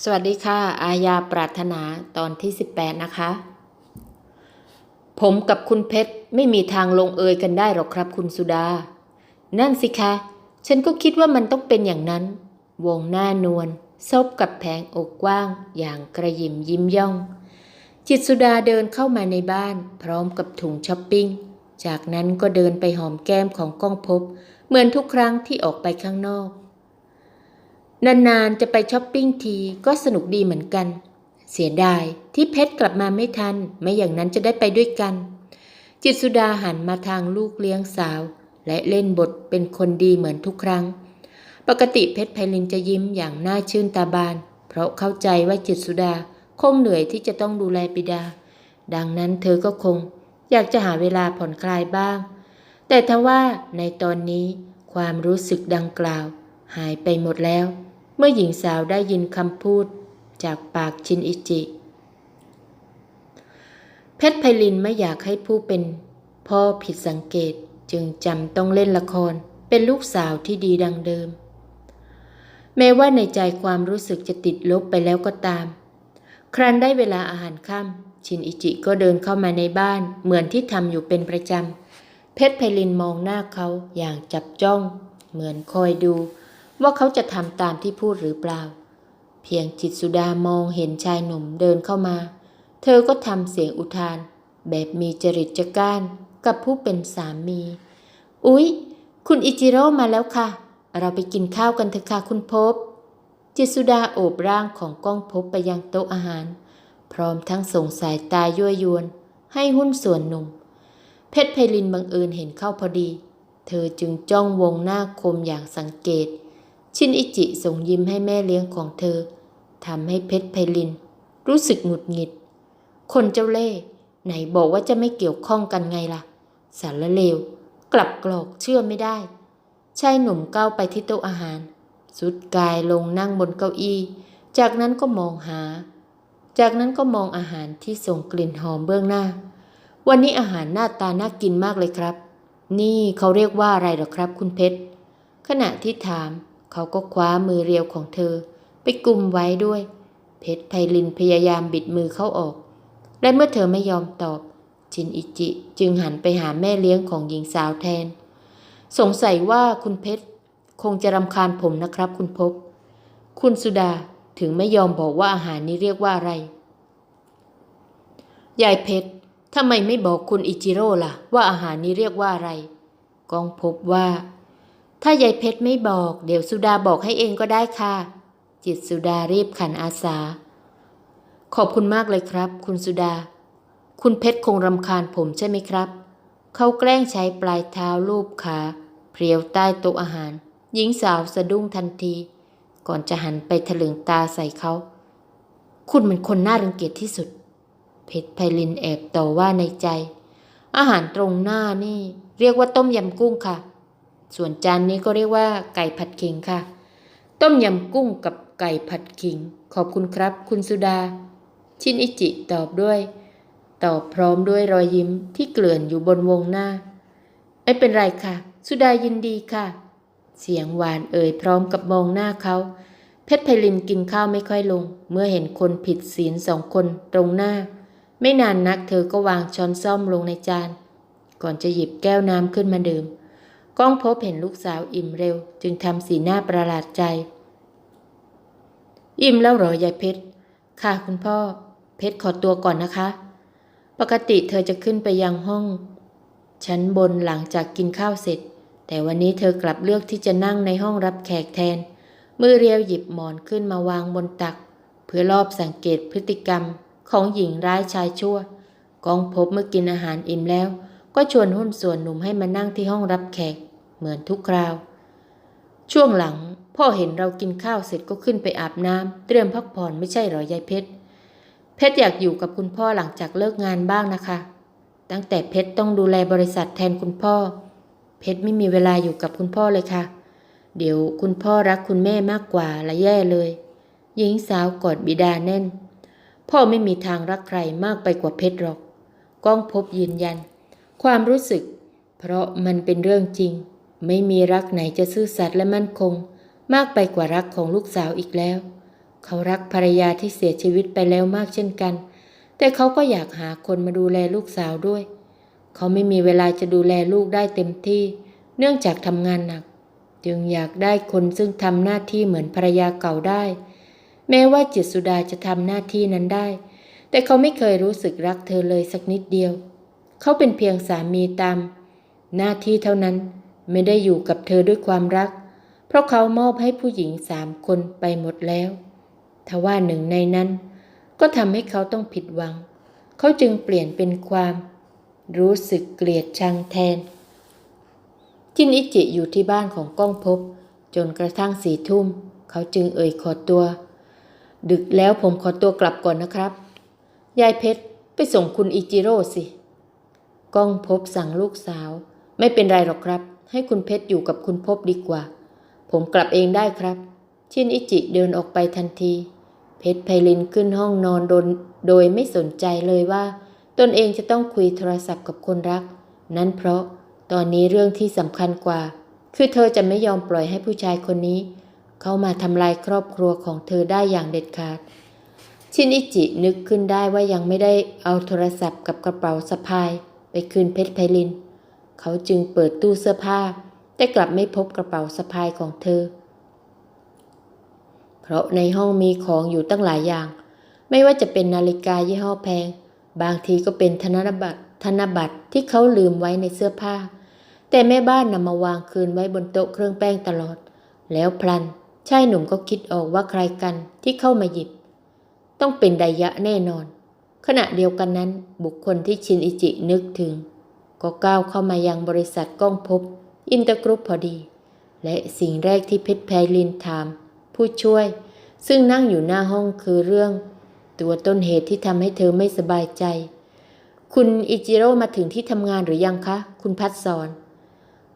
สวัสดีค่ะอาญาปรารถนาตอนที่18นะคะผมกับคุณเพชรไม่มีทางลงเอยกันได้หรอกครับคุณสุดานั่นสิคะฉันก็คิดว่ามันต้องเป็นอย่างนั้นวงหน้านวลซบกับแผงอกกว้างอย่างกระยิมยิ้มย่องจิตรสุดาเดินเข้ามาในบ้านพร้อมกับถุงช้อปปิ้งจากนั้นก็เดินไปหอมแก้มของก้องภพเหมือนทุกครั้งที่ออกไปข้างนอกนานๆจะไปช้อปปิ้งทีก็สนุกดีเหมือนกันเสียดายที่เพชรกลับมาไม่ทันไม่อย่างนั้นจะได้ไปด้วยกันจิตรสุดาหันมาทางลูกเลี้ยงสาวและเล่นบทเป็นคนดีเหมือนทุกครั้งปกติเพชรไพลินจะยิ้มอย่างน่าชื่นตาบานเพราะเข้าใจว่าจิตรสุดาคงเหนื่อยที่จะต้องดูแลบิดาดังนั้นเธอก็คงอยากจะหาเวลาผ่อนคลายบ้างแต่ทว่าในตอนนี้ความรู้สึกดังกล่าวหายไปหมดแล้วเมื่อหญิงสาวได้ยินคำพูดจากปากชินอิจิเพชรไพลินไม่อยากให้ผู้เป็นพ่อผิดสังเกตจึงจำต้องเล่นละครเป็นลูกสาวที่ดีดังเดิมแม้ว่าในใจความรู้สึกจะติดลบไปแล้วก็ตามครั้นได้เวลาอาหารค่ำชินอิจิก็เดินเข้ามาในบ้านเหมือนที่ทำอยู่เป็นประจำเพชรไพลินมองหน้าเขาอย่างจับจ้องเหมือนคอยดูว่าเขาจะทำตามที่พูดหรือเปล่าเพียงจิตรสุดามองเห็นชายหนุ่มเดินเข้ามาเธอก็ทำเสียงอุทานแบบมีจริตจักร้านกับผู้เป็นสามีอุ๊ยคุณอิจิโร่มาแล้วค่ะเราไปกินข้าวกันเถอะค่ะคุณภพจิตรสุดาโอบร่างของก้องภพไปยังโต๊ะอาหารพร้อมทั้งส่งสายตายั่วยวนให้หุ้นส่วนหนุ่มเพชรไพลินบังเอิญเห็นเข้าพอดีเธอจึงจ้องวงหน้าคมอย่างสังเกตชินอิจิส่งยิ้มให้แม่เลี้ยงของเธอทำให้เพชรไพลินรู้สึกหงุดหงิดคนเจ้าเล่ห์ไหนบอกว่าจะไม่เกี่ยวข้องกันไงล่ะสารเลวกลับกรอกเชื่อไม่ได้ชายหนุ่มก้าวไปที่โต๊ะอาหารสุดกายลงนั่งบนเก้าอี้จากนั้นก็มองอาหารที่ส่งกลิ่นหอมเบื้องหน้าวันนี้อาหารหน้าตาน่ากินมากเลยครับนี่เขาเรียกว่าอะไรหรอครับคุณเพชรขณะที่ถามเขาก็คว้ามือเรียวของเธอไปกุมไว้ด้วยเพชรไพลินพยายามบิดมือเขาออกและเมื่อเธอไม่ยอมตอบชินอิจิจึงหันไปหาแม่เลี้ยงของหญิงสาวแทนสงสัยว่าคุณเพชรคงจะรำคาญผมนะครับคุณภพคุณสุดาถึงไม่ยอมบอกว่าอาหารนี้เรียกว่าอะไรยายเพชรทำไมไม่บอกคุณอิจิโร่ล่ะว่าอาหารนี้เรียกว่าอะไรก้องภพว่าถ้ายายเพชรไม่บอกเดี๋ยวสุดาบอกให้เองก็ได้ค่ะจิตรสุดารีบขันอาสาขอบคุณมากเลยครับคุณสุดาคุณเพชรคงรำคาญผมใช่ไหมครับเขาแกล้งใช้ปลายเท้าลูบขาเพรียวใต้โต๊ะอาหารหญิงสาวสะดุ้งทันทีก่อนจะหันไปถลึงตาใส่เขาคุณเป็นคนน่ารังเกียจที่สุดเพชรไพลินแอบต่อว่าในใจอาหารตรงหน้านี่เรียกว่าต้มยำกุ้งค่ะส่วนจานนี้ก็เรียกว่าไก่ผัดขิงค่ะต้มยำกุ้งกับไก่ผัดขิงขอบคุณครับคุณสุดาชินอิจิตอบพร้อมด้วยรอยยิ้มที่เกลื่อนอยู่บนวงหน้าไม่เป็นไรค่ะสุดายินดีค่ะเสียงหวานเอ่ยพร้อมกับมองหน้าเขาเพชรไพลินกินข้าวไม่ค่อยลงเมื่อเห็นคนผิดศีล2 คนตรงหน้าไม่นานนักเธอก็วางช้อนส้อมลงในจานก่อนจะหยิบแก้วน้ำขึ้นมาดื่มก้องพบเห็นลูกสาวอิ่มเร็วจึงทำสีหน้าประหลาดใจอิ่มแล้วเหรอยายเพชรค่ะคุณพ่อเพชรขอตัวก่อนนะคะปกติเธอจะขึ้นไปยังห้องชั้นบนหลังจากกินข้าวเสร็จแต่วันนี้เธอกลับเลือกที่จะนั่งในห้องรับแขกแทนมือเรียวหยิบหมอนขึ้นมาวางบนตักเพื่อรอบสังเกตพฤติกรรมของหญิงร้ายชายชั่วก้องพบเมื่อกินอาหารอิ่มแล้วก็ชวนหุ้นส่วนหนุ่มให้มานั่งที่ห้องรับแขกเหมือนทุกคราวช่วงหลังพ่อเห็นเรากินข้าวเสร็จก็ขึ้นไปอาบน้ำเตรียมพักผ่อนไม่ใช่เหรอยายเพชรอยากอยู่กับคุณพ่อหลังจากเลิกงานบ้างนะคะตั้งแต่เพชรต้องดูแลบริษัทแทนคุณพ่อเพชรไม่มีเวลาอยู่กับคุณพ่อเลยค่ะเดี๋ยวคุณพ่อรักคุณแม่มากกว่าละแย่เลยหญิงสาวกอดบิดาแน่นพ่อไม่มีทางรักใครมากไปกว่าเพชรหรอกก้องพบยืนยันความรู้สึกเพราะมันเป็นเรื่องจริงไม่มีรักไหนจะซื่อสัตย์และมั่นคงมากไปกว่ารักของลูกสาวอีกแล้ว เขารักภรรยาที่เสียชีวิตไปแล้วมากเช่นกันแต่เขาก็อยากหาคนมาดูแลลูกสาวด้วยเขาไม่มีเวลาจะดูแลลูกได้เต็มที่เนื่องจากทำงานหนักจึงอยากได้คนซึ่งทำหน้าที่เหมือนภรรยาเก่าได้แม้ว่าจิตรสุดาจะทำหน้าที่นั้นได้แต่เขาไม่เคยรู้สึกรักเธอเลยสักนิดเดียวเขาเป็นเพียงสามีตามหน้าที่เท่านั้นไม่ได้อยู่กับเธอด้วยความรักเพราะเขามอบให้ผู้หญิง3 คนไปหมดแล้วทว่าหนึ่งในนั้นก็ทำให้เขาต้องผิดหวังเขาจึงเปลี่ยนเป็นความรู้สึกเกลียดชังแทนจินอิจิอยู่ที่บ้านของก้องภพจนกระทั่ง4 ทุ่มเขาจึงขอตัวดึกแล้วผมขอตัวกลับก่อนนะครับยายเพชรไปส่งคุณอิจิโร่สิก้องภพสั่งลูกสาวไม่เป็นไรหรอกครับให้คุณเพชรอยู่กับคุณภพดีกว่าผมกลับเองได้ครับชินอิจิเดินออกไปทันทีเพชรไพลินขึ้นห้องนอนโดยไม่สนใจเลยว่าตนเองจะต้องคุยโทรศัพท์กับคนรักนั้นเพราะตอนนี้เรื่องที่สำคัญกว่าคือเธอจะไม่ยอมปล่อยให้ผู้ชายคนนี้เข้ามาทำลายครอบครัวของเธอได้อย่างเด็ดขาดชินอิจินึกขึ้นได้ว่ายังไม่ได้เอาโทรศัพท์กับกระเป๋าสะพายไปคืนเพชรไพลินเขาจึงเปิดตู้เสื้อผ้าแต่กลับไม่พบกระเป๋าสะพายของเธอเพราะในห้องมีของอยู่ตั้งหลายอย่างไม่ว่าจะเป็นนาฬิกายี่ห้อแพงบางทีก็เป็นธนบัตรที่เขาลืมไว้ในเสื้อผ้าแต่แม่บ้านนำมาวางคืนไว้บนโต๊ะเครื่องแป้งตลอดแล้วพลันชายหนุ่มก็คิดออกว่าใครกันที่เข้ามาหยิบต้องเป็นไดยะแน่นอนขณะเดียวกันนั้นบุคคลที่ชินอิจินึกถึงก็ก้าวเข้ามายังบริษัทก้องภพอินเตอร์กรุ๊ปพอดีและสิ่งแรกที่เพชรไพลินถามผู้ช่วยซึ่งนั่งอยู่หน้าห้องคือเรื่องตัวต้นเหตุที่ทำให้เธอไม่สบายใจคุณอิจิโร่มาถึงที่ทำงานหรือยังคะคุณพัดสอน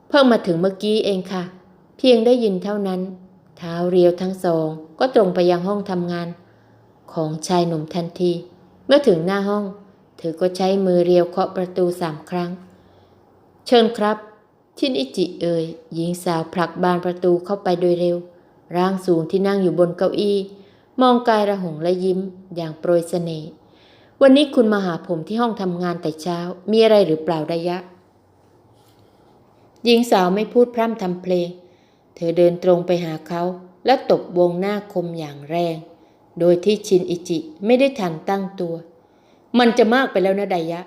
เพิ่งมาถึงเมื่อกี้เองค่ะเพียงได้ยินเท่านั้นเท้าเรียวทั้งสองก็ตรงไปยังห้องทำงานของชายหนุ่มทันทีเมื่อถึงหน้าห้องเธอก็ใช้มือเรียวเคาะประตู3 ครั้งเชิญครับชินอิจิหญิงสาวผลักบานประตูเข้าไปโดยเร็วร่างสูงที่นั่งอยู่บนเก้าอี้มองกายระหงและยิ้มอย่างโปรยเสน่ห์วันนี้คุณมาหาผมที่ห้องทำงานแต่เช้ามีอะไรหรือเปล่าไดยะหญิงสาวไม่พูดพร่ำทำเพลงเธอเดินตรงไปหาเขาและตบวงหน้าคมอย่างแรงโดยที่ชินอิจิไม่ได้ทันตั้งตัวมันจะมากไปแล้วนะไดยะ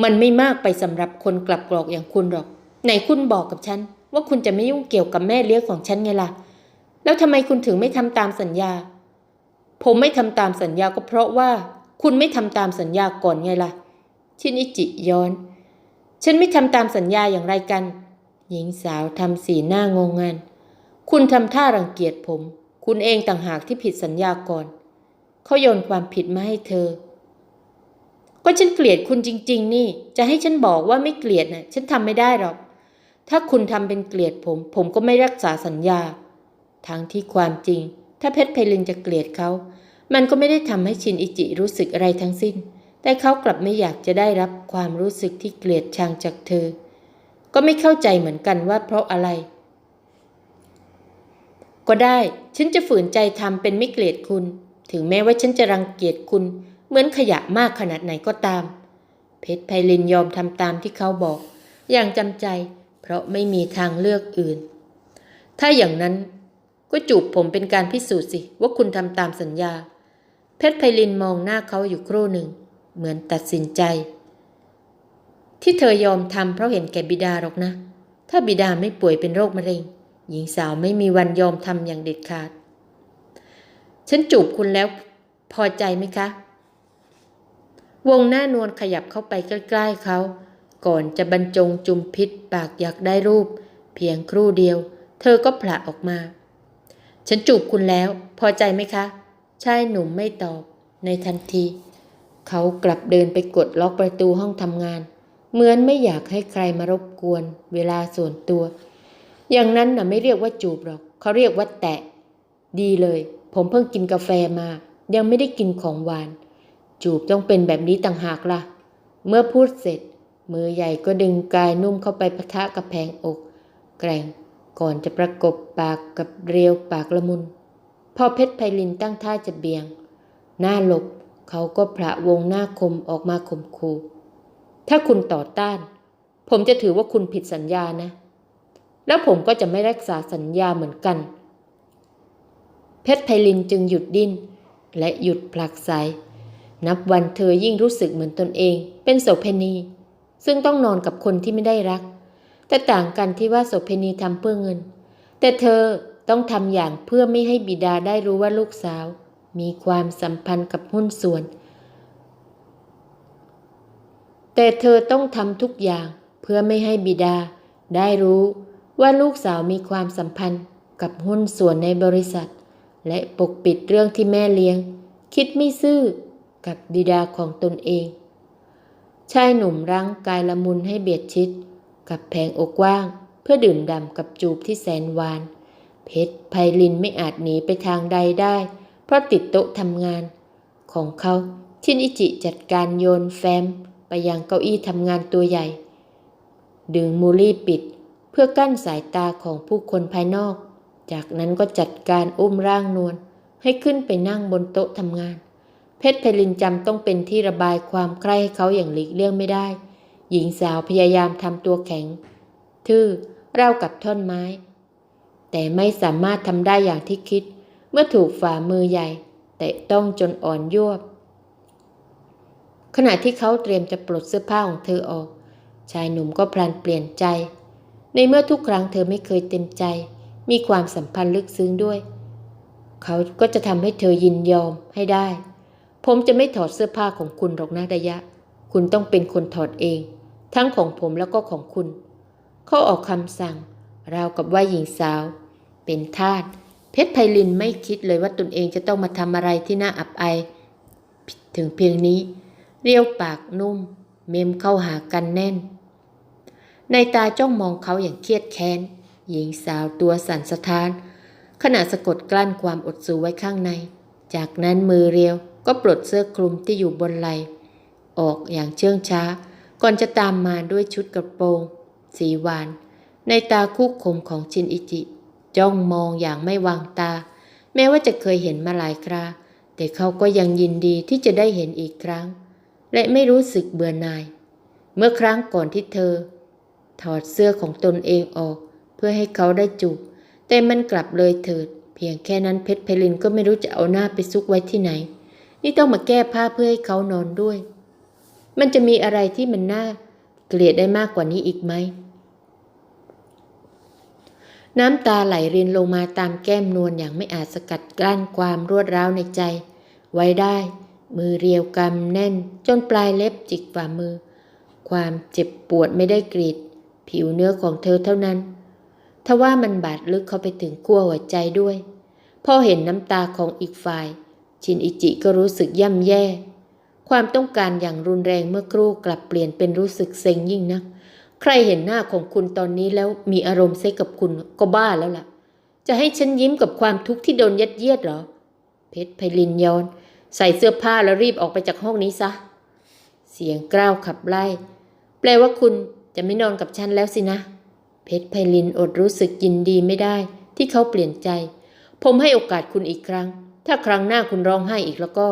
มันไม่มากไปสำหรับคนกลับกรอกอย่างคุณหรอกไหนคุณบอกกับฉันว่าคุณจะไม่ยุ่งเกี่ยวกับแม่เลี้ยงของฉันไงล่ะแล้วทำไมคุณถึงไม่ทำตามสัญญาผมไม่ทำตามสัญญาก็เพราะว่าคุณไม่ทำตามสัญญาก่อนไงล่ะชินอิจิย้อนฉันไม่ทำตามสัญญาอย่างไรกันหญิงสาวทำสีหน้างงงันคุณทำท่ารังเกียจผมคุณเองต่างหากที่ผิดสัญญาก่อนเขาโยนความผิดมาให้เธอก็ฉันเกลียดคุณจริงๆนี่จะให้ฉันบอกว่าไม่เกลียดน่ะฉันทำไม่ได้หรอกถ้าคุณทำเป็นเกลียดผมก็ไม่รักษาสัญญาทั้งที่ความจริงถ้าเพชรไพลินจะเกลียดเขามันก็ไม่ได้ทำให้ชินอิจิรู้สึกอะไรทั้งสิ้นแต่เขากลับไม่อยากจะได้รับความรู้สึกที่เกลียดชังจากเธอก็ไม่เข้าใจเหมือนกันว่าเพราะอะไรก็ได้ฉันจะฝืนใจทำเป็นไม่เกลียดคุณถึงแม้ว่าฉันจะรังเกียจคุณเหมือนขยะมากขนาดไหนก็ตามเพชรไพลินยอมทำตามที่เขาบอกอย่างจำใจเพราะไม่มีทางเลือกอื่นถ้าอย่างนั้นก็จูบผมเป็นการพิสูจน์สิว่าคุณทำตามสัญญาเพชรไพลินมองหน้าเขาอยู่ครู่หนึ่งเหมือนตัดสินใจที่เธอยอมทำเพราะเห็นแก่บิดาหรอกนะถ้าบิดาไม่ป่วยเป็นโรคมะเร็งหญิงสาวไม่มีวันยอมทำอย่างเด็ดขาดฉันจูบคุณแล้วพอใจไหมคะวงหน้านวลขยับเข้าไปใกล้ๆเขาก่อนจะบรรจงจุมพิษปากอยากได้รูปเพียงครู่เดียวเธอก็ผละออกมาฉันจูบคุณแล้วพอใจไหมคะชายหนุ่มไม่ตอบในทันทีเขากลับเดินไปกดล็อกประตูห้องทำงานเหมือนไม่อยากให้ใครมารบกวนเวลาส่วนตัวอย่างนั้นน่ะไม่เรียกว่าจูบหรอกเขาเรียกว่าแตะดีเลยผมเพิ่งกินกาแฟมายังไม่ได้กินของหวานจูบต้องเป็นแบบนี้ต่างหากล่ะเมื่อพูดเสร็จมือใหญ่ก็ดึงกายนุ่มเข้าไปปะทะกับแผงอกแกร่งก่อนจะประกบปากกับเรียวปากละมุน พอเพชรไพลินตั้งท่าจะเบี่ยงหน้าหลบเขาก็พระวงหน้าคมออกมาข่มขู่ถ้าคุณต่อต้านผมจะถือว่าคุณผิดสัญญานะแล้วผมก็จะไม่รักษาสัญญาเหมือนกันเพชรไพลินจึงหยุดดิ้นและหยุดผลักไสนับวันเธอยิ่งรู้สึกเหมือนตนเองเป็นโสเภณีซึ่งต้องนอนกับคนที่ไม่ได้รักแต่ต่างกันที่ว่าโสเภณีทำเพื่อเงินแต่เธอต้องทำอย่างเพื่อไม่ให้บิดาได้รู้ว่าลูกสาวมีความสัมพันธ์กับหุ้นส่วนแต่เธอต้องทำทุกอย่างเพื่อไม่ให้บิดาได้รู้ว่าลูกสาวมีความสัมพันธ์กับหุ้นส่วนในบริษัทและปกปิดเรื่องที่แม่เลี้ยงคิดไม่ซื่อกับบิดาของตนเองชายหนุ่มรั้งกายละมุนให้เบียดชิดกับแผงอกว่างเพื่อดื่มด่ำกับจูบที่แสนหวานเพชรไพลินไม่อาจหนีไปทางใดได้เพราะติดโต๊ะทำงานของเขาชินอิจิจัดการโยนแฟ้มไปยังเก้าอี้ทำงานตัวใหญ่ดึงมูลี่ปิดเพื่อกั้นสายตาของผู้คนภายนอกจากนั้นก็จัดการอุ้มร่างนวลให้ขึ้นไปนั่งบนโต๊ะทำงานเพชรไพลินจำต้องเป็นที่ระบายความใคร่ให้เขาอย่างหลีกเลี่ยงไม่ได้หญิงสาวพยายามทำตัวแข็งทื่อราวกับท่อนไม้แต่ไม่สามารถทำได้อย่างที่คิดเมื่อถูกฝ่ามือใหญ่แตะต้องจนอ่อนยวบขณะที่เขาเตรียมจะปลดเสื้อผ้าของเธอออกชายหนุ่มก็พลันเปลี่ยนใจในเมื่อทุกครั้งเธอไม่เคยเต็มใจมีความสัมพันธ์ลึกซึ้งด้วยเขาก็จะทำให้เธอยินยอมให้ได้ผมจะไม่ถอดเสื้อผ้าของคุณหรอกนะดายะคุณต้องเป็นคนถอดเองทั้งของผมแล้วก็ของคุณเขาออกคำสั่งราวกับว่าหญิงสาวเป็นทาสเพชรไพลินไม่คิดเลยว่าตนเองจะต้องมาทำอะไรที่น่าอับอายถึงเพียงนี้เรียวปากนุ่มเมมเข้าหากันแน่นในตาจ้องมองเขาอย่างเครียดแค้นหญิงสาวตัวสั่นสะท้านขณะสะกดกลั้นความอดสูไว้ข้างในจากนั้นมือเรียวก็ปลดเสื้อคลุมที่อยู่บนไหล่ออกอย่างเชื่องช้าก่อนจะตามมาด้วยชุดกระโปรงสีหวานในตาคุกคมของชินอิจิจ้องมองอย่างไม่วางตาแม้ว่าจะเคยเห็นมาหลายคราแต่เขาก็ยังยินดีที่จะได้เห็นอีกครั้งและไม่รู้สึกเบื่อหน่ายเมื่อครั้งก่อนที่เธอถอดเสื้อของตนเองออกเพื่อให้เขาได้จูบแต่มันกลับเลยเถิดเพียงแค่นั้นเพชรไพลินก็ไม่รู้จะเอาหน้าไปซุกไว้ที่ไหนนี่ต้องมาแก้ผ้าเพื่อให้เขานอนด้วยมันจะมีอะไรที่มันน่าเกลียดได้มากกว่านี้อีกไหมน้ำตาไหลรินลงมาตามแก้มนวลอย่างไม่อาจสกัดกั้นความรวดร้าวในใจไว้ได้มือเรียวกำแน่นจนปลายเล็บจิกฝ่ามือความเจ็บปวดไม่ได้กรีดผิวเนื้อของเธอเท่านั้นทว่ามันบาดลึกเข้าไปถึงขั้วหัวใจด้วยพอเห็นน้ำตาของอีกฝ่ายชินอิจิก็รู้สึกย่ำแย่ความต้องการอย่างรุนแรงเมื่อครู่กลับเปลี่ยนเป็นรู้สึกเซ็งยิ่งนักใครเห็นหน้าของคุณตอนนี้แล้วมีอารมณ์เซ็กกับคุณก็บ้าแล้วล่ะจะให้ฉันยิ้มกับความทุกข์ที่โดนยัดเยียดเหรอเพชรไพลินย้อนใส่เสื้อผ้าแล้วรีบออกไปจากห้องนี้ซะเสียงกล้าวขับไล่แปลว่าคุณจะไม่นอนกับฉันแล้วสินะเพชรไพลินอดรู้สึกยินดีไม่ได้ที่เขาเปลี่ยนใจผมให้โอกาสคุณอีกครั้งถ้าครั้งหน้าคุณร้องไห้อีกแล้วก็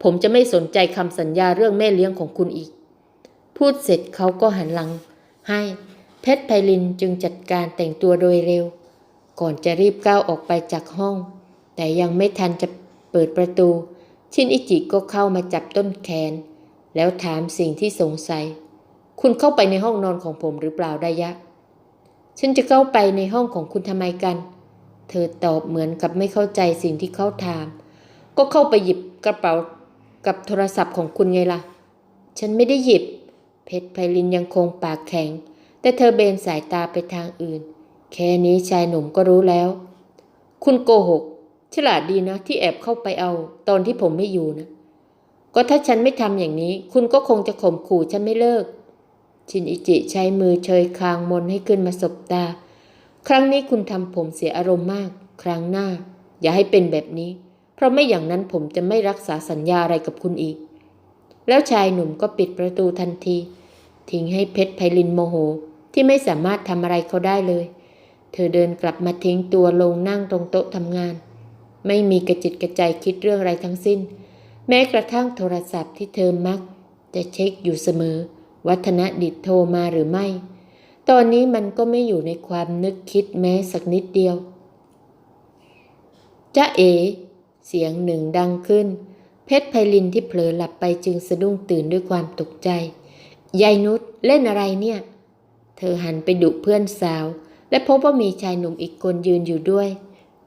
ผมจะไม่สนใจคำสัญญาเรื่องแม่เลี้ยงของคุณอีกพูดเสร็จเขาก็หันหลังให้เพชรไพลินจึงจัดการแต่งตัวโดยเร็วก่อนจะรีบก้าวออกไปจากห้องแต่ยังไม่ทันจะเปิดประตูชินอิจิก็เข้ามาจับต้นแขนแล้วถามสิ่งที่สงสัยคุณเข้าไปในห้องนอนของผมหรือเปล่าดายะฉันจะเข้าไปในห้องของคุณทำไมกันเธอตอบเหมือนกับไม่เข้าใจสิ่งที่เขาถามก็เข้าไปหยิบกระเป๋ากับโทรศัพท์ของคุณไงล่ะฉันไม่ได้หยิบเพชรไพลินยังคงปากแข็งแต่เธอเบนสายตาไปทางอื่นแค่นี้ชายหนุ่มก็รู้แล้วคุณโกหกฉลาดดีนะที่แอบเข้าไปเอาตอนที่ผมไม่อยู่นะก็ถ้าฉันไม่ทำอย่างนี้คุณก็คงจะข่มขู่ฉันไม่เลิกชินอิจิใช้มือเชยคางมนให้ขึ้นมาสบตาครั้งนี้คุณทำผมเสียอารมณ์มากครั้งหน้าอย่าให้เป็นแบบนี้เพราะไม่อย่างนั้นผมจะไม่รักษาสัญญาอะไรกับคุณอีกแล้วชายหนุ่มก็ปิดประตูทันทีทิ้งให้เพชรไพลินโมโหที่ไม่สามารถทำอะไรเขาได้เลยเธอเดินกลับมาทิ้งตัวลงนั่งตรงโต๊ะทำงาน ไม่มีกระจิตกระใจคิดเรื่องอะไรทั้งสิ้นแม้กระทั่งโทรศัพท์ที่เธอมักจะเช็คอยู่เสมอว่าธนดิษฐ์โทรมาหรือไม่ตอนนี้มันก็ไม่อยู่ในความนึกคิดแม้สักนิดเดียวจ๊ะเอ๋เสียงหนึ่งดังขึ้นเพชรไพลินที่เผลอหลับไปจึงสะดุ้งตื่นด้วยความตกใจยายนุชเล่นอะไรเนี่ยเธอหันไปดุเพื่อนสาวและพบว่ามีชายหนุ่มอีกคนยืนอยู่ด้วย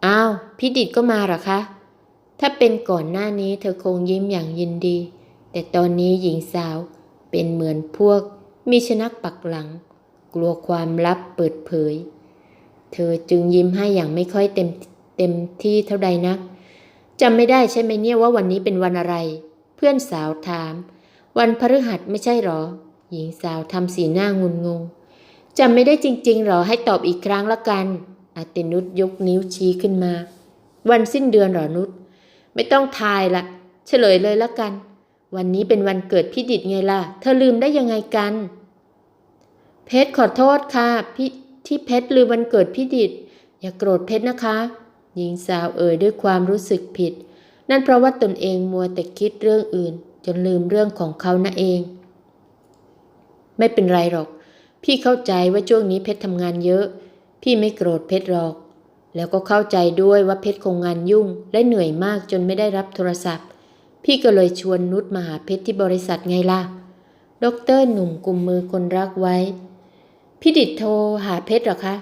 อ้าวพิดิษฐ์ก็มาเหรอคะถ้าเป็นก่อนหน้านี้เธอคงยิ้มอย่างยินดีแต่ตอนนี้หญิงสาวเป็นเหมือนพวกมีชนักปักหลังกลัวความลับเปิดเผยเธอจึงยิ้มให้อย่างไม่ค่อยเต็มที่เท่าใดนักจำไม่ได้ใช่ไหมเนี่ยว่าวันนี้เป็นวันอะไรเพื่อนสาวถามวันพฤหัสไม่ใช่หรอหญิงสาวทำสีหน้างุนงงจำไม่ได้จริงๆหรอให้ตอบอีกครั้งละกันอาตินุชยกนิ้วชี้ขึ้นมาวันสิ้นเดือนหรอนุชไม่ต้องทายละเฉลยเลยละกันวันนี้เป็นวันเกิดพี่ดิษฐ์ไงล่ะเธอลืมได้ยังไงกันเพชรขอโทษค่ะที่เพชรลืมวันเกิดพี่ดิษฐ์อย่าโกรธเพชรนะคะหญิงสาวเอ่ยด้วยความรู้สึกผิดนั่นเพราะว่าตนเองมัวแต่คิดเรื่องอื่นจนลืมเรื่องของเขานั่นเองไม่เป็นไรหรอกพี่เข้าใจว่าช่วงนี้เพชรทำงานเยอะพี่ไม่โกรธเพชรหรอกแล้วก็เข้าใจด้วยว่าเพชรคงงานยุ่งและเหนื่อยมากจนไม่ได้รับโทรศัพท์พี่ก็เลยชวนนุชมาหาเพชรที่บริษัทไงล่ะด็อกเตอร์หนุ่มกุมมือคนรักไว้พี่ดิษฐ์โทรหาเพชรหรอคะ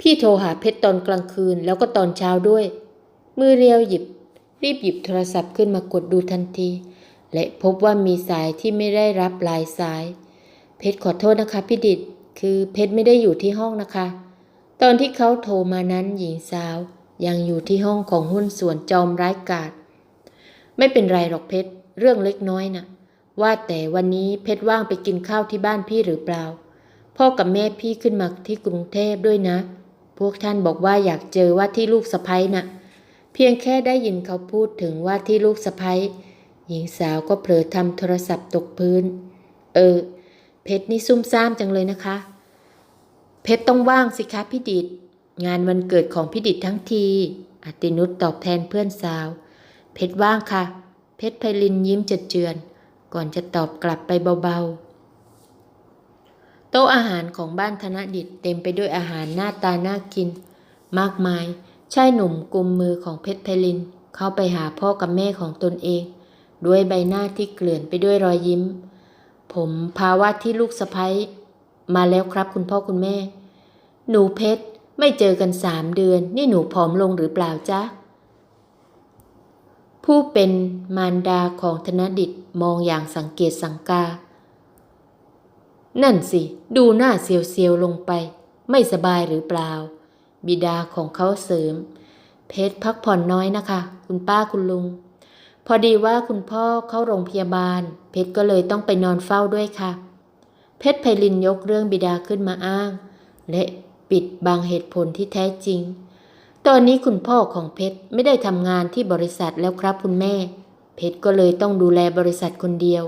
พี่โทรหาเพชรตอนกลางคืนแล้วก็ตอนเช้าด้วยมือเรียวรีบหยิบโทรศัพท์ขึ้นมากดดูทันทีและพบว่ามีสายที่ไม่ได้รับหลายสายเพชรขอโทษนะคะพี่ดิษฐ์คือเพชรไม่ได้อยู่ที่ห้องนะคะตอนที่เขาโทรมานั้นหญิงสาวยังอยู่ที่ห้องของหุ้นส่วนจอมร้ายกาจไม่เป็นไรหรอกเพชรเรื่องเล็กน้อยนะว่าแต่วันนี้เพชรว่างไปกินข้าวที่บ้านพี่หรือเปล่าพ่อกับแม่พี่ขึ้นมาที่กรุงเทพด้วยนะพวกท่านบอกว่าอยากเจอว่าที่ลูกสะใภ้น่ะเพียงแค่ได้ยินเขาพูดถึงว่าที่ลูกสะใภ้หญิงสาวก็เผลอทำโทรศัพท์ตกพื้นเพชรนี่ซุ่มซ่ามจังเลยนะคะเพชรต้องว่างสิคะพี่ดิษฐ์งานวันเกิดของพี่ดิษฐ์ทั้งทีอตินุชตอบแทนเพื่อนสาวเพชรว่างค่ะเพชรไพลินยิ้มเจือนก่อนจะตอบกลับไปเบาๆโต๊ะอาหารของบ้านธนดิษฐ์เต็มไปด้วยอาหารหน้าตาน่ากินมากมายชายหนุ่มกุมมือของเพชรไพลินเข้าไปหาพ่อกับแม่ของตนเองด้วยใบหน้าที่เกลื่อนไปด้วยรอยยิ้มผมพาว่าที่ลูกสะใภ้มาแล้วครับคุณพ่อคุณแม่หนูเพชรไม่เจอกัน3 เดือนนี่หนูผอมลงหรือเปล่าจ๊ะผู้เป็นมารดาของธนดิษฐ์มองอย่างสังเกตสังกานั่นสิดูหน้าเซียวๆลงไปไม่สบายหรือเปล่าบิดาของเขาเสริมเพชรพักผ่อนน้อยนะคะคุณป้าคุณลุงพอดีว่าคุณพ่อเข้าโรงพยาบาลเพชรก็เลยต้องไปนอนเฝ้าด้วยค่ะเพชรไพลินยกเรื่องบิดาขึ้นมาอ้างและปิดบังเหตุผลที่แท้จริงตอนนี้คุณพ่อของเพชรไม่ได้ทำงานที่บริษัทแล้วครับคุณแม่เพชรก็เลยต้องดูแลบริษัทคนเดียว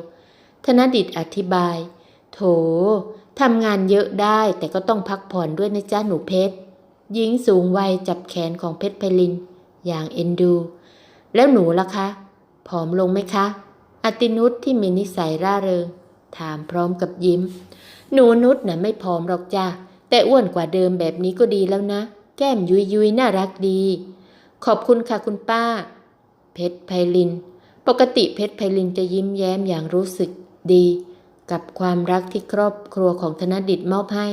ธนดิษฐ์อธิบายโถทำงานเยอะได้แต่ก็ต้องพักผ่อนด้วยนะจ๊ะหนูเพชรหญิงสูงวัยจับแขนของเพชรไพลินอย่างเอ็นดูแล้วหนูล่ะคะผอมลงไหมคะอตินุชที่มีนิสัยร่าเริงถามพร้อมกับยิ้มหนูนุชน่ะไม่ผอมหรอกจ้ะแต่อ้วนกว่าเดิมแบบนี้ก็ดีแล้วนะแก้มยุยน่ารักดีขอบคุณค่ะคุณป้าเพชรไพลินปกติเพชรไพลินจะยิ้มแย้มอย่างรู้สึกดีกับความรักที่ครอบครัวของธนดิษฐ์มอบให้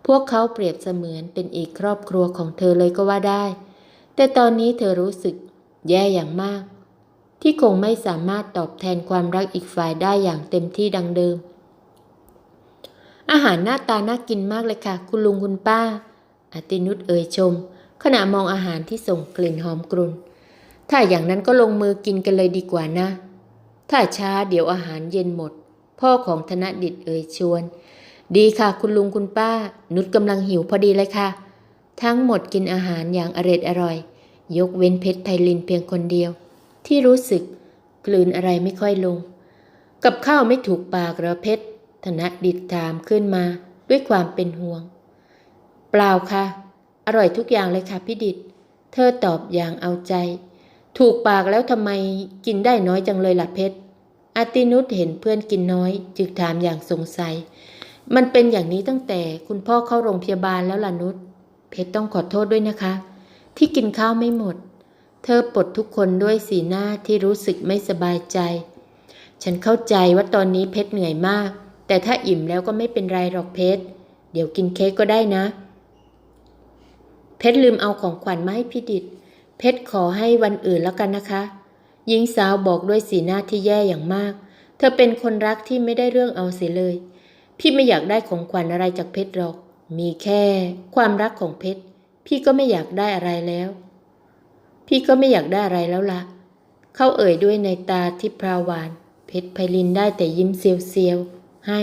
พวกเขาเปรียบเสมือนเป็นอีกครอบครัวของเธอเลยก็ว่าได้แต่ตอนนี้เธอรู้สึกแย่อย่างมากที่คงไม่สามารถตอบแทนความรักอีกฝ่ายได้อย่างเต็มที่ดังเดิมอาหารหน้าตาน่ากินมากเลยค่ะคุณลุงคุณป้าอตินุชเอ่ยชมขณะมองอาหารที่ส่งกลิ่นหอมกรุ่นถ้าอย่างนั้นก็ลงมือกินกันเลยดีกว่านะถ้าช้าเดี๋ยวอาหารเย็นหมดพ่อของธนดิษฐ์เอ่ยชวนดีค่ะคุณลุงคุณป้านุชกำลังหิวพอดีเลยค่ะทั้งหมดกินอาหารอย่างอร่อยยกเว้นเพชรไพลินเพียงคนเดียวที่รู้สึกกลืนอะไรไม่ค่อยลงกับข้าวไม่ถูกปากเหรอเพชรธนดิษฐ์ถามขึ้นมาด้วยความเป็นห่วงเปล่าค่ะอร่อยทุกอย่างเลยค่ะพี่ดิษฐ์ เธอตอบอย่างเอาใจถูกปากแล้วทำไมกินได้น้อยจังเลยล่ะเพชรอาตินุชเห็นเพื่อนกินน้อยจึงถามอย่างสงสัยมันเป็นอย่างนี้ตั้งแต่คุณพ่อเข้าโรงพยาบาลแล้วล่ะนุชเพชรต้องขอโทษด้วยนะคะที่กินข้าวไม่หมดเธอปลดทุกคนด้วยสีหน้าที่รู้สึกไม่สบายใจฉันเข้าใจว่าตอนนี้เพชรเหนื่อยมากแต่ถ้าอิ่มแล้วก็ไม่เป็นไรหรอกเพชรเดี๋ยวกินเค้กก็ได้นะเพชรลืมเอาของขวัญมาให้พี่ดิษฐ์เพชรขอให้วันอื่นแล้วกันนะคะหญิงสาวบอกด้วยสีหน้าที่แย่อย่างมากเธอเป็นคนรักที่ไม่ได้เรื่องเอาเสียเลยพี่ไม่อยากได้ของขวัญอะไรจากเพชรหรอกมีแค่ความรักของเพชรพี่ก็ไม่อยากได้อะไรแล้วล่ะเขาเอ่ยด้วยในตาที่พราวหวานเพชรไพลินได้แต่ยิ้มเซียวๆให้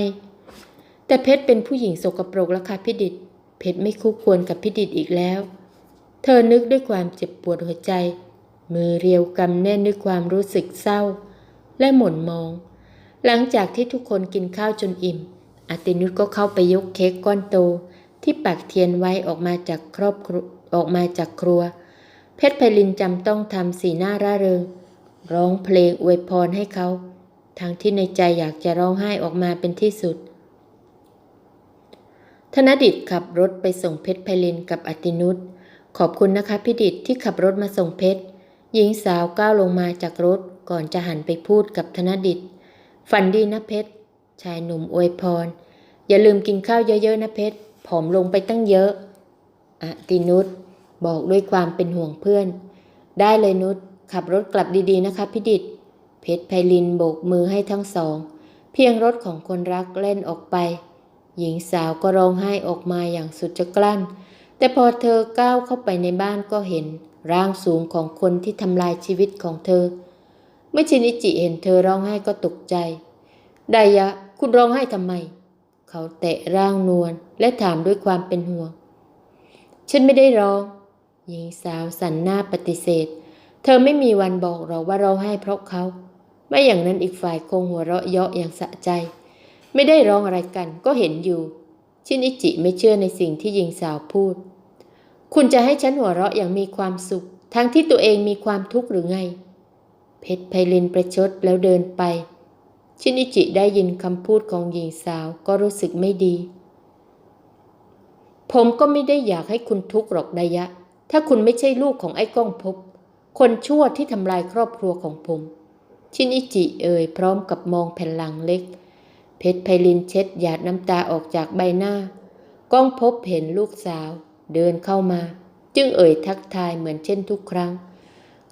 แต่เพชรเป็นผู้หญิงสกปรกแล้วค่ะพี่ดิษฐ์เพชรไม่คู่ควรกับพี่ดิษฐ์อีกแล้วเธอนึกด้วยความเจ็บปวดหัวใจมือเรียวกำแน่นด้วยความรู้สึกเศร้าและหม่นมองหลังจากที่ทุกคนกินข้าวจนอิ่มอาตินุชก็เข้าไปยกเค้กก้อนโตที่ปักเทียนไว้ออกมาจากครัวเพชรไพลินจำต้องทำสีหน้าร่าเริงร้องเพลงอวยพรให้เขาทั้งที่ในใจอยากจะร้องไห้ออกมาเป็นที่สุดธนดิษฐ์ขับรถไปส่งเพชรไพลินกับอาตินุชขอบคุณนะคะพี่ดิษฐ์ที่ขับรถมาส่งเพชรหญิงสาวก้าวลงมาจากรถก่อนจะหันไปพูดกับธนดิษฐ์ฝันดีนะเพชรชายหนุ่มอวยพรอย่าลืมกินข้าวเยอะๆนะเพชรผอมลงไปตั้งเยอะอาตินุชบอกด้วยความเป็นห่วงเพื่อนได้เลยนุชขับรถกลับดีๆนะคะพี่ดิษฐ์เพชรไพลินโบกมือให้ทั้งสองเพียงรถของคนรักเล่นออกไปหญิงสาวก็ร้องไห้ออกมาอย่างสุดจะกลั้นแต่พอเธอก้าวเข้าไปในบ้านก็เห็นร่างสูงของคนที่ทำลายชีวิตของเธอเมื่อชินิจิเห็นเธอร้องไห้ก็ตกใจไดยะคุณร้องไห้ทำไมเขาแตะร่างนวลและถามด้วยความเป็นห่วงฉันไม่ได้ร้องหญิงสาวสั่นหน้าปฏิเสธเธอไม่มีวันบอกหรอกว่าร้องไห้เพราะเขาไม่อย่างนั้นอีกฝ่ายคงหัวเราะเยาะอย่างสะใจไม่ได้ร้องอะไรกันก็เห็นอยู่ชินิจิไม่เชื่อในสิ่งที่หญิงสาวพูดคุณจะให้ฉันหัวเราะอย่างมีความสุขทั้งที่ตัวเองมีความทุกข์หรือไงเพชรไพลินประชดแล้วเดินไปชินิจิได้ยินคำพูดของหญิงสาวก็รู้สึกไม่ดีผมก็ไม่ได้อยากให้คุณทุกข์หรอกไดยะถ้าคุณไม่ใช่ลูกของไอ้ก้องภพคนชั่วที่ทำลายครอบครัวของผมชินิจิเอ่ยพร้อมกับมองแผ่นหลังเล็กเพชรไพลินเช็ดหยาดน้ำตาออกจากใบหน้าก้องภพเห็นลูกสาวเดินเข้ามาจึงเอ่ยทักทายเหมือนเช่นทุกครั้ง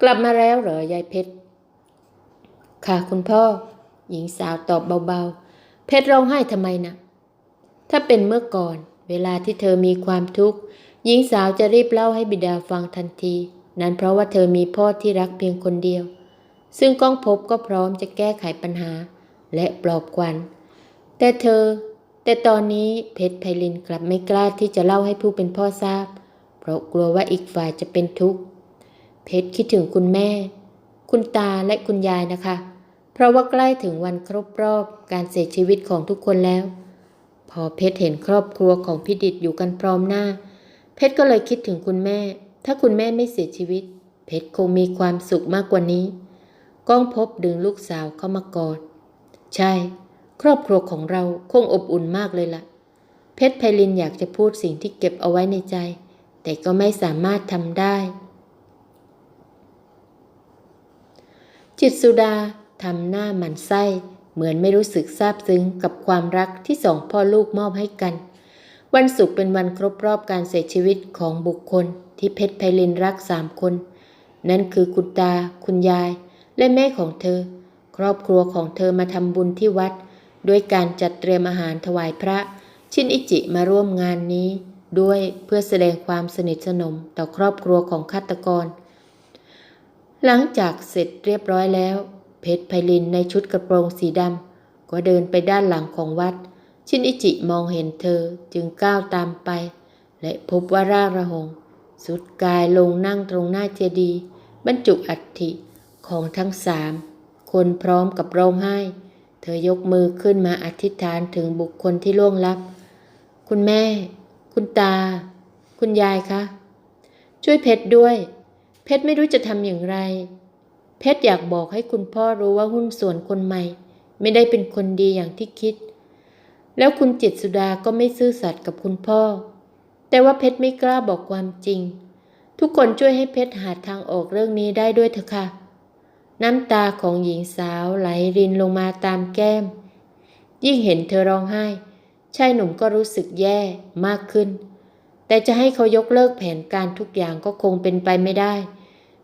กลับมาแล้วเหรอยายเพชรค่ะคุณพ่อหญิงสาวตอบเบาๆเพชรร้องไห้ทำไมนะถ้าเป็นเมื่อก่อนเวลาที่เธอมีความทุกข์หญิงสาวจะรีบเล่าให้บิดาฟังทันทีนั้นเพราะว่าเธอมีพ่อที่รักเพียงคนเดียวซึ่งก้องภพก็พร้อมจะแก้ไขปัญหาและปลอบขวัญแต่ตอนนี้เพชรไพลินกลับไม่กล้าที่จะเล่าให้ผู้เป็นพ่อทราบเพราะกลัวว่าอีกฝ่ายจะเป็นทุกข์เพชรคิดถึงคุณแม่คุณตาและคุณยายนะคะเพราะว่าใกล้ถึงวันครบรอบการเสียชีวิตของทุกคนแล้วพอเพชรเห็นครอบครัวของพี่ดิษฐ์อยู่กันพร้อมหน้าเพชรก็เลยคิดถึงคุณแม่ถ้าคุณแม่ไม่เสียชีวิตเพชรคงมีความสุขมากกว่านี้ก้องภพดึงลูกสาวเข้ามากอดใช่ครอบครัวของเราคงอบอุ่นมากเลยล่ะเพชรไพลินอยากจะพูดสิ่งที่เก็บเอาไว้ในใจแต่ก็ไม่สามารถทำได้จิตรสุดาทำหน้าหมั่นไส้เหมือนไม่รู้สึกซาบซึ้งกับความรักที่สองพ่อลูกมอบให้กันวันศุกร์เป็นวันครบรอบการเสียชีวิตของบุคคลที่เพชรไพลินรัก3 คนนั่นคือคุณตาคุณยายและแม่ของเธอครอบครัวของเธอมาทำบุญที่วัดด้วยการจัดเตรียมอาหารถวายพระชินอิจิมาร่วมงานนี้ด้วยเพื่อแสดงความสนิทสนมต่อครอบครัวของฆาตกรหลังจากเสร็จเรียบร้อยแล้วเพชรไพลินในชุดกระโปรงสีดำก็เดินไปด้านหลังของวัดชินอิจิมองเห็นเธอจึงก้าวตามไปและพบว่าร่างระหงสุดกายลงนั่งตรงหน้าเจดีย์บรรจุอัฐิของทั้ง3 คนพร้อมกับร้องไห้เธอยกมือขึ้นมาอธิษฐานถึงบุคคลที่ล่วงลับคุณแม่คุณตาคุณยายคะช่วยเพชรด้วย เพชรไม่รู้จะทำอย่างไรเพชรอยากบอกให้คุณพ่อรู้ว่าหุ้นส่วนคนใหม่ไม่ได้เป็นคนดีอย่างที่คิดแล้วคุณจิตรสุดาก็ไม่ซื่อสัตย์กับคุณพ่อแต่ว่าเพชรไม่กล้าบอกความจริงทุกคนช่วยให้เพชรหาทางออกเรื่องนี้ได้ด้วยเถอะค่ะน้ำตาของหญิงสาวไหลรินลงมาตามแก้มยิ่งเห็นเธอร้องไห้ชายหนุ่มก็รู้สึกแย่มากขึ้นแต่จะให้เขายกเลิกแผนการทุกอย่างก็คงเป็นไปไม่ได้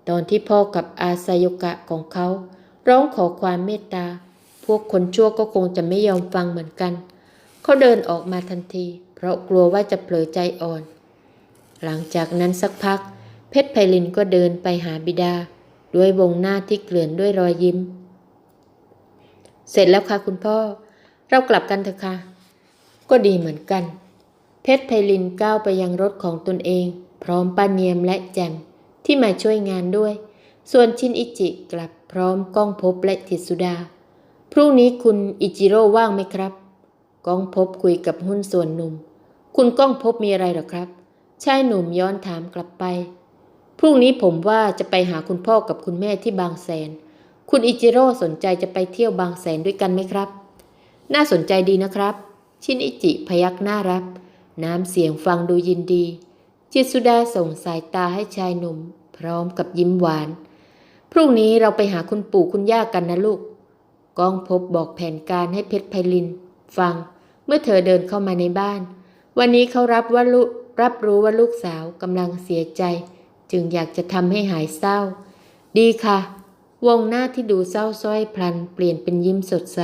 ตอนที่พ่อกับอาซาโยกะของเขาร้องขอความเมตตาพวกคนชั่วก็คงจะไม่ยอมฟังเหมือนกันเขาเดินออกมาทันทีเพราะกลัวว่าจะเผลอใจอ่อนหลังจากนั้นสักพักเพชรไพลินก็เดินไปหาบิดาด้วยวงหน้าที่เกลื่อนด้วยรอยยิ้มเสร็จแล้วค่ะคุณพ่อเรากลับกันเถอะค่ะก็ดีเหมือนกันเพชรไพลินก้าวไปยังรถของตนเองพร้อมป้าเนียมและแจมที่มาช่วยงานด้วยส่วนชินอิจิกลับพร้อมก้องภพและจิตรสุดาพรุ่งนี้คุณอิจิโร่ว่างไหมครับก้องภพคุยกับหุ้นส่วนหนุ่มคุณก้องภพมีอะไรหรอครับชายหนุ่มย้อนถามกลับไปพรุ่งนี้ผมว่าจะไปหาคุณพ่อกับคุณแม่ที่บางแสนคุณอิจิโร่สนใจจะไปเที่ยวบางแสนด้วยกันไหมครับน่าสนใจดีนะครับชินอิจิพยักหน้ารับน้ำเสียงฟังดูยินดีจิตรสุดาส่งสายตาให้ชายหนุ่มพร้อมกับยิ้มหวานพรุ่งนี้เราไปหาคุณปู่คุณย่ากันนะลูกก้องภพบอกแผนการให้เพชรไพลินฟังเมื่อเธอเดินเข้ามาในบ้านวันนี้เขารับรู้ว่าลูกสาวกำลังเสียใจจึงอยากจะทำให้หายเศร้าดีค่ะวงหน้าที่ดูเศร้าส้อยพลันเปลี่ยนเป็นยิ้มสดใส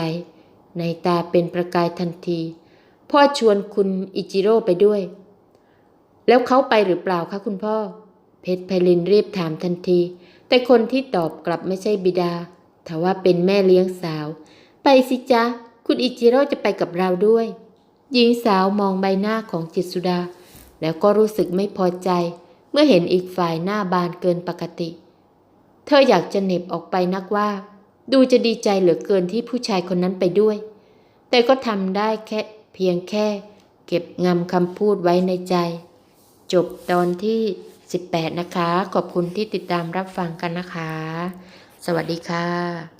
ในตาเป็นประกายทันทีพ่อชวนคุณอิจิโร่ไปด้วยแล้วเขาไปหรือเปล่าคะคุณพ่อเพชรไพลินรีบถามทันทีแต่คนที่ตอบกลับไม่ใช่บิดาทว่าเป็นแม่เลี้ยงสาวไปสิจ๊ะคุณอิจิโร่จะไปกับเราด้วยหญิงสาวมองใบหน้าของจิตรสุดาแล้วก็รู้สึกไม่พอใจเมื่อเห็นอีกฝ่ายหน้าบานเกินปกติเธออยากจะเหน็บออกไปนักว่าดูจะดีใจเหลือเกินที่ผู้ชายคนนั้นไปด้วยแต่ก็ทำได้เพียงแค่เก็บงำคำพูดไว้ในใจจบตอนที่18นะคะขอบคุณที่ติดตามรับฟังกันนะคะสวัสดีค่ะ